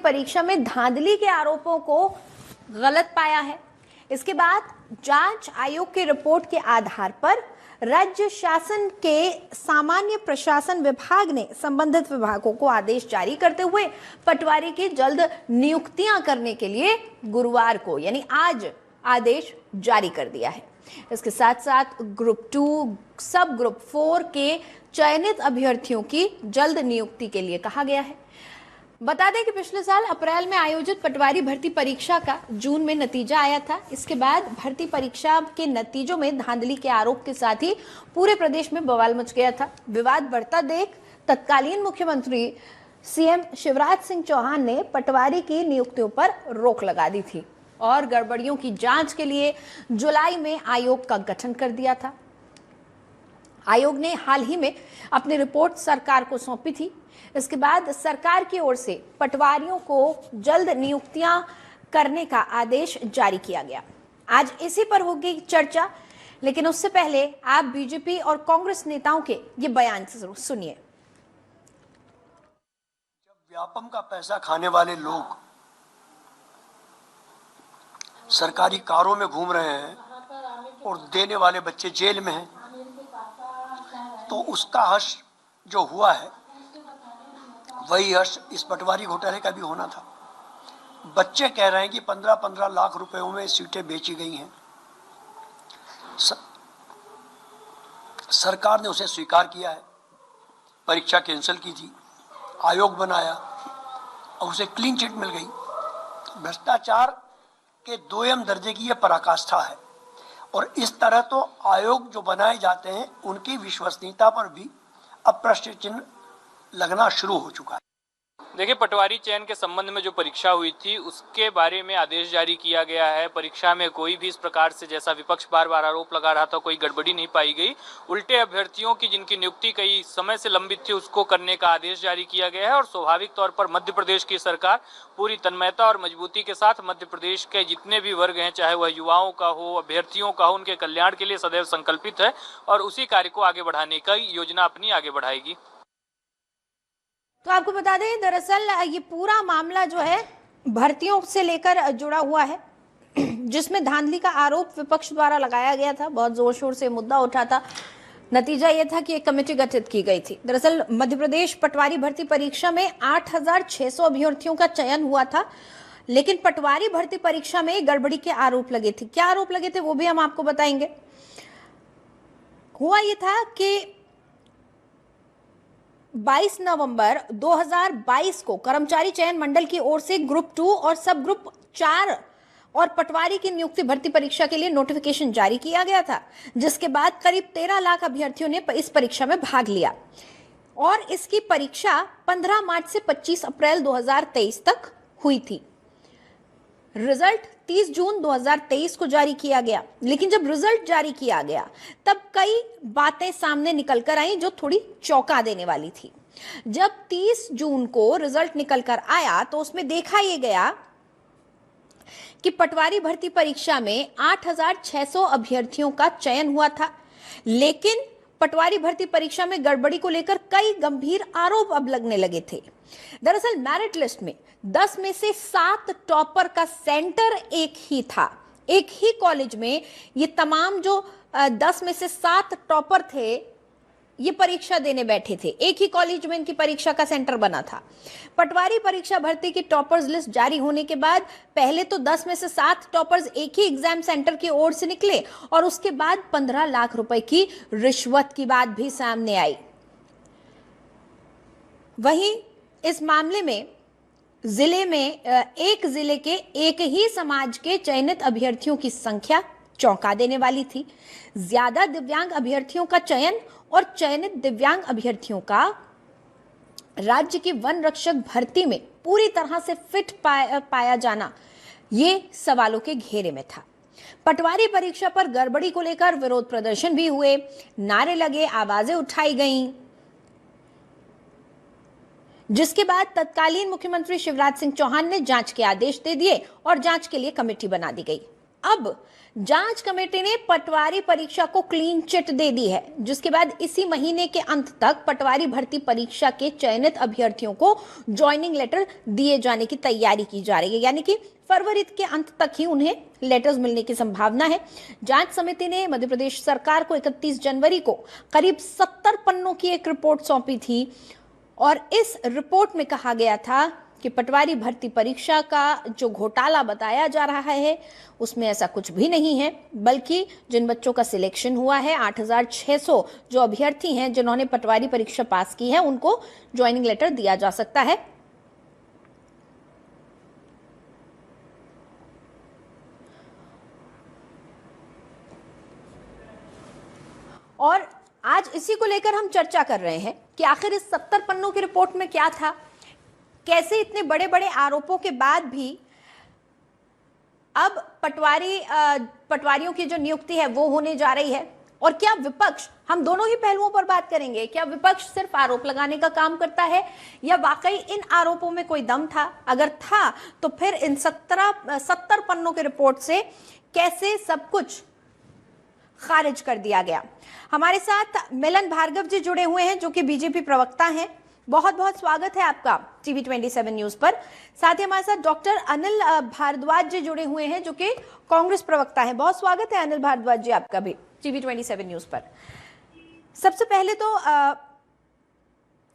परीक्षा में धांधली के आरोपों को गलत पाया है। इसके बाद जांच आयोग की रिपोर्ट के आधार पर राज्य शासन के सामान्य प्रशासन विभाग ने संबंधित विभागों को आदेश जारी करते हुए पटवारी की जल्द नियुक्तियां करने के लिए गुरुवार को यानी आज आदेश जारी कर दिया है। इसके साथ साथ ग्रुप 2, सब ग्रुप 4 के चयनित अभ्यर्थियों की जल्द नियुक्ति के लिए कहा गया है। बता दें कि पिछले साल अप्रैल में आयोजित पटवारी भर्ती परीक्षा का जून में नतीजा आया था। इसके बाद भर्ती परीक्षा के नतीजों में धांधली के आरोप के साथ ही पूरे प्रदेश में बवाल मच गया था। विवाद बढ़ता देख तत्कालीन मुख्यमंत्री सीएम शिवराज सिंह चौहान ने पटवारी की नियुक्तियों पर रोक लगा दी थी और गड़बड़ियों की जांच के लिए जुलाई में आयोग का गठन कर दिया था। आयोग ने हाल ही में अपनी रिपोर्ट सरकार को सौंपी थी। इसके बाद सरकार की ओर से पटवारियों को जल्द नियुक्तियां करने का आदेश जारी किया गया। आज इसी पर होगी चर्चा, लेकिन उससे पहले आप बीजेपी और कांग्रेस नेताओं के ये बयान सुनिए। जब व्यापम का पैसा खाने वाले लोग सरकारी कारों में घूम रहे हैं और देने वाले बच्चे जेल में हैं, तो उसका हर्ष जो हुआ है वही हर्ष इस पटवारी घोटाले का भी होना था। बच्चे कह रहे हैं कि 15-15 लाख रुपयों में सीटें बेची गई हैं। सरकार ने उसे स्वीकार किया है, परीक्षा कैंसिल की थी, आयोग बनाया और उसे क्लीन चिट मिल गई। भ्रष्टाचार के दोयम दर्जे की यह पराकाष्ठा है और इस तरह तो आयोग जो बनाए जाते हैं उनकी विश्वसनीयता पर भी अब प्रश्न चिन्ह लगना शुरू हो चुका है। देखिए, पटवारी चयन के संबंध में जो परीक्षा हुई थी उसके बारे में आदेश जारी किया गया है। परीक्षा में कोई भी इस प्रकार से, जैसा विपक्ष बार बार आरोप लगा रहा था, कोई गड़बड़ी नहीं पाई गई। उल्टे अभ्यर्थियों की जिनकी नियुक्ति कई समय से लंबित थी उसको करने का आदेश जारी किया गया है और स्वाभाविक तौर पर मध्य प्रदेश की सरकार पूरी तन्मयता और मजबूती के साथ मध्य प्रदेश के जितने भी वर्ग हैं, चाहे वह युवाओं का हो, अभ्यर्थियों का हो, उनके कल्याण के लिए सदैव संकल्पित है और उसी कार्य को आगे बढ़ाने का योजना अपनी आगे बढ़ाएगी। तो आपको बता दें, दरअसल ये पूरा मामला जो है भर्तियों से लेकर जुड़ा हुआ है, जिसमें धांधली का आरोप विपक्ष द्वारा लगाया गया था। बहुत जोर शोर से मुद्दा उठा था। नतीजा यह था कि एक कमेटी गठित की गई थी। दरअसल मध्य प्रदेश पटवारी भर्ती परीक्षा में 8,600 अभ्यर्थियों का चयन हुआ था, लेकिन पटवारी भर्ती परीक्षा में गड़बड़ी के आरोप लगे थे। क्या आरोप लगे थे वो भी हम आपको बताएंगे। हुआ यह था कि 22 नवंबर 2022 को कर्मचारी चयन मंडल की ओर से ग्रुप 2 और सब ग्रुप 4 और पटवारी की नियुक्ति भर्ती परीक्षा के लिए नोटिफिकेशन जारी किया गया था, जिसके बाद करीब 13 लाख अभ्यर्थियों ने इस परीक्षा में भाग लिया और इसकी परीक्षा 15 मार्च से 25 अप्रैल 2023 तक हुई थी। रिजल्ट 30 जून 2023 को जारी किया गया, लेकिन जब रिजल्ट जारी किया गया तब कई बातें सामने निकल कर आई जो थोड़ी चौंका देने वाली थी। जब 30 जून को रिजल्ट निकल कर आया तो उसमें देखा यह गया कि पटवारी भर्ती परीक्षा में 8,600 अभ्यर्थियों का चयन हुआ था, लेकिन पटवारी भर्ती परीक्षा में गड़बड़ी को लेकर कई गंभीर आरोप अब लगने लगे थे। दरअसल मेरिट लिस्ट में 10 में से 7 टॉपर का सेंटर एक ही था। एक ही कॉलेज में ये तमाम जो 10 में से 7 टॉपर थे ये परीक्षा देने बैठे थे। एक ही कॉलेज में इनकी परीक्षा का सेंटर बना था। पटवारी परीक्षा भर्ती की टॉपर्स लिस्ट जारी होने के बाद पहले तो 10 में से 7 टॉपर्स एक ही एग्जाम सेंटर की ओर से निकले और उसके बाद 15 लाख रुपए की रिश्वत की बात भी सामने आई। वहीं इस मामले में जिले में एक जिले के एक ही समाज के चयनित अभ्यर्थियों की संख्या चौंका देने वाली थी। ज्यादा दिव्यांग अभ्यर्थियों का चयन और चयनित दिव्यांग अभ्यर्थियों का राज्य की वन रक्षक भर्ती में पूरी तरह से फिट पाया जाना ये सवालों के घेरे में था। पटवारी परीक्षा पर गड़बड़ी को लेकर विरोध प्रदर्शन भी हुए, नारे लगे, आवाजें उठाई गईं, जिसके बाद तत्कालीन मुख्यमंत्री शिवराज सिंह चौहान ने जांच के आदेश दे दिए और जांच के लिए कमेटी बना दी गई। अब जांच कमेटी ने पटवारी परीक्षा को क्लीन चिट दे दी है, जिसके बाद इसी महीने के अंत तक पटवारी भर्ती परीक्षा के चयनित अभ्यर्थियों को ज्वाइनिंग लेटर दिए जाने की तैयारी की जा रही है। यानी कि फरवरी के अंत तक ही उन्हें लेटर्स मिलने की संभावना है। जांच समिति ने मध्य प्रदेश सरकार को 31 जनवरी को करीब 70 पन्नों की एक रिपोर्ट सौंपी थी और इस रिपोर्ट में कहा गया था कि पटवारी भर्ती परीक्षा का जो घोटाला बताया जा रहा है उसमें ऐसा कुछ भी नहीं है, बल्कि जिन बच्चों का सिलेक्शन हुआ है 8,600 जो अभ्यर्थी हैं जिन्होंने पटवारी परीक्षा पास की है उनको ज्वाइनिंग लेटर दिया जा सकता है। और आज इसी को लेकर हम चर्चा कर रहे हैं कि आखिर इस 70 पन्नों की रिपोर्ट में क्या था, कैसे इतने बड़े बड़े आरोपों के बाद भी अब पटवारियों की जो नियुक्ति है वो होने जा रही है। और क्या विपक्ष, हम दोनों ही पहलुओं पर बात करेंगे, क्या विपक्ष सिर्फ आरोप लगाने का काम करता है या वाकई इन आरोपों में कोई दम था? अगर था तो फिर इन 70 पन्नों की रिपोर्ट से कैसे सब कुछ खारिज कर दिया गया? हमारे साथ मिलन भार्गव जी जुड़े हुए हैं जो कि बीजेपी प्रवक्ता हैं। बहुत बहुत स्वागत है आपका टीवी 27 न्यूज पर। साथ ही हमारे साथ डॉक्टर अनिल भारद्वाज जी जुड़े हुए हैं जो कि कांग्रेस प्रवक्ता हैं। बहुत स्वागत है अनिल भारद्वाज जी आपका भी टीवी 27 न्यूज पर। सबसे पहले तो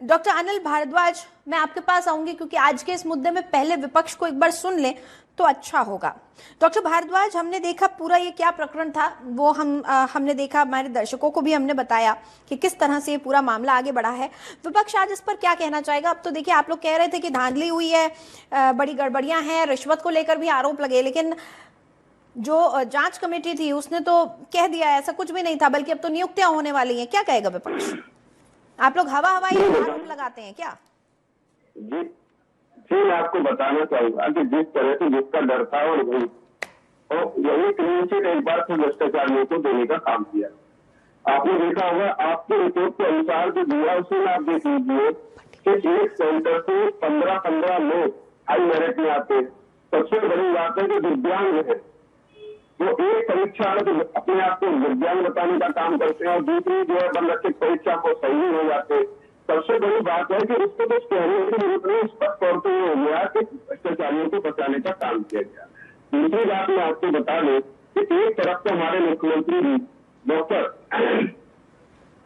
डॉक्टर अनिल भारद्वाज, मैं आपके पास आऊंगी क्योंकि आज के इस मुद्दे में पहले विपक्ष को एक बार सुन लें तो अच्छा होगा। डॉक्टर भारद्वाज, हमने देखा पूरा ये क्या प्रकरण था वो हमने देखा, हमारे दर्शकों को भी हमने बताया कि किस तरह से ये पूरा मामला आगे बढ़ा है। विपक्ष आज इस पर क्या कहना चाहेगा? अब तो देखिए, आप लोग कह रहे थे कि धांधली हुई है, बड़ी गड़बड़ियां हैं, रिश्वत को लेकर भी आरोप लगे, लेकिन जो जांच कमेटी थी उसने तो कह दिया ऐसा कुछ भी नहीं था, बल्कि अब तो नियुक्तियां होने वाली हैं। क्या कहेगा विपक्ष? आप लोग हवाई आरोप लगाते हैं क्या? जी जी, मैं आपको बताना चाहूंगा कि जिस तरह से जिसका डर था और यही क्लीन चिट एक बार फिर भ्रष्टाचारियों को देने का काम किया। आपने देखा होगा, आपके रिपोर्ट के अनुसार जो दिया उसमें आप देख लीजिए कि एक सेंटर से 15 लोग हाई मेरिट में आते हैं। सबसे बड़ी बात है कि दिव्यांग है, वो एक परीक्षा में अपने आप को दिव्यांग बताने का काम करते हैं और दूसरी जो है बंधक परीक्षा को सही हो जाते हैं। सबसे बड़ी बात है कि उसको तो कहने की जरूरत नहीं, स्पष्ट तौर पर हो गया कि भ्रष्टाचारियों को बचाने का काम किया गया। दूसरी बात मैं आपको बता दूं कि एक तरफ से हमारे मुख्यमंत्री डॉक्टर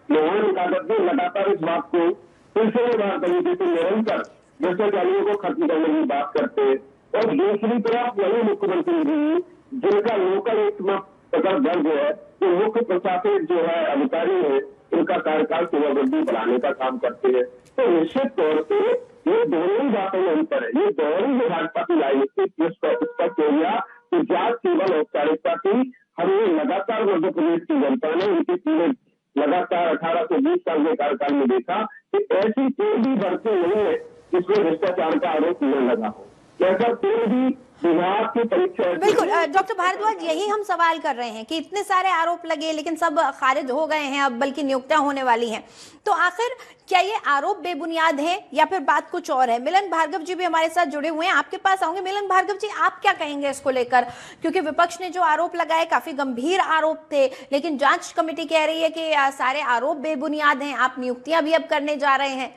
मोहन यादव जी लगातार इस बात को सिलसिले बार तरीके से निरंतर भ्रष्टाचारियों को खत्म करने की बात करते हैं, और दूसरी तरफ वही मुख्यमंत्री जी जिनका लोकल एकमत अगर दर्ज है कि मुख्य प्रशासनिक जो है अधिकारी है उनका कार्यकाल सीमाबंदी बढ़ाने का काम करते हैं। तो निश्चित तौर से ये दोनों ही बातों में अंतर है। ये दोनों जो भाजपा की राजनीति इसका केरिया कि जांच केवल औपचारिकता थी। हमने लगातार मध्य प्रदेश की जनता ने उनके पूरे लगातार 18 से 20 साल के कार्यकाल में देखा कि ऐसी कोई भी भर्ती नहीं है जिसमें भ्रष्टाचार का आरोप न लगा हो। ऐसा कोई भी विभाग की परीक्षा। बिल्कुल डॉक्टर भारद्वाज, यही हम सवाल कर रहे हैं कि इतने सारे आरोप लगे लेकिन सब खारिज हो गए हैं, अब बल्कि नियुक्तियां होने वाली हैं, तो आखिर क्या ये आरोप बेबुनियाद है या फिर बात कुछ और है? मिलन भार्गव जी भी हमारे साथ जुड़े हुए हैं, आपके पास आऊंगे। मिलन भार्गव जी, आप क्या कहेंगे इसको लेकर? क्योंकि विपक्ष ने जो आरोप लगाए काफी गंभीर आरोप थे, लेकिन जांच कमेटी कह रही है कि सारे आरोप बेबुनियाद हैं, आप नियुक्तियां भी अब करने जा रहे हैं।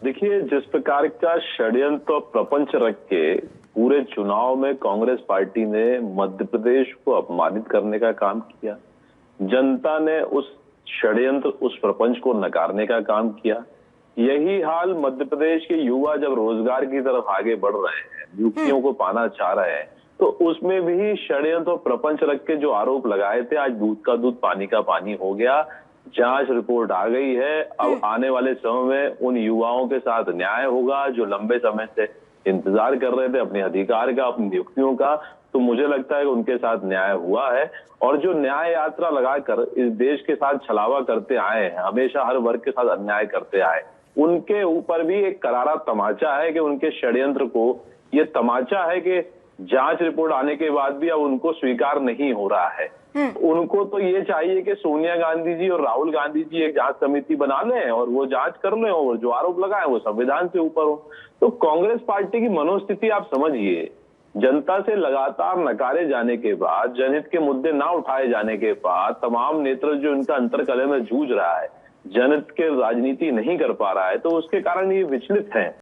देखिए, जिस प्रकार का षड्यंत्र और प्रपंच रख के पूरे चुनाव में कांग्रेस पार्टी ने मध्य प्रदेश को अपमानित करने का काम किया, जनता ने उस षड्यंत्र, उस प्रपंच को नकारने का काम किया। यही हाल मध्य प्रदेश के युवा जब रोजगार की तरफ आगे बढ़ रहे हैं, नियुक्तियों को पाना चाह रहे हैं, तो उसमें भी षड्यंत्र और प्रपंच रख के जो आरोप लगाए थे, आज दूध का दूध पानी का पानी हो गया। जांच रिपोर्ट आ गई है। अब आने वाले समय में उन युवाओं के साथ न्याय होगा जो लंबे समय से इंतजार कर रहे थे अपने अधिकार का, अपनी नियुक्तियों का। तो मुझे लगता है कि उनके साथ न्याय हुआ है, और जो न्याय यात्रा लगाकर इस देश के साथ छलावा करते आए हैं, हमेशा हर वर्ग के साथ अन्याय करते आए, उनके ऊपर भी एक करारा तमाचा है कि उनके षड्यंत्र को, ये तमाचा है कि जांच रिपोर्ट आने के बाद भी अब उनको स्वीकार नहीं हो रहा है। उनको तो ये चाहिए कि सोनिया गांधी जी और राहुल गांधी जी एक जांच समिति बना लें और वो जांच कर लें, और जो आरोप लगाए वो संविधान से ऊपर हो। तो कांग्रेस पार्टी की मनोस्थिति आप समझिए जनता से लगातार नकारे जाने के बाद, जनहित के मुद्दे ना उठाए जाने के बाद, तमाम नेतृत्व जो इनका अंतर्कलह में जूझ रहा है, जनहित के राजनीति नहीं कर पा रहा है, तो उसके कारण ये विचलित हैं।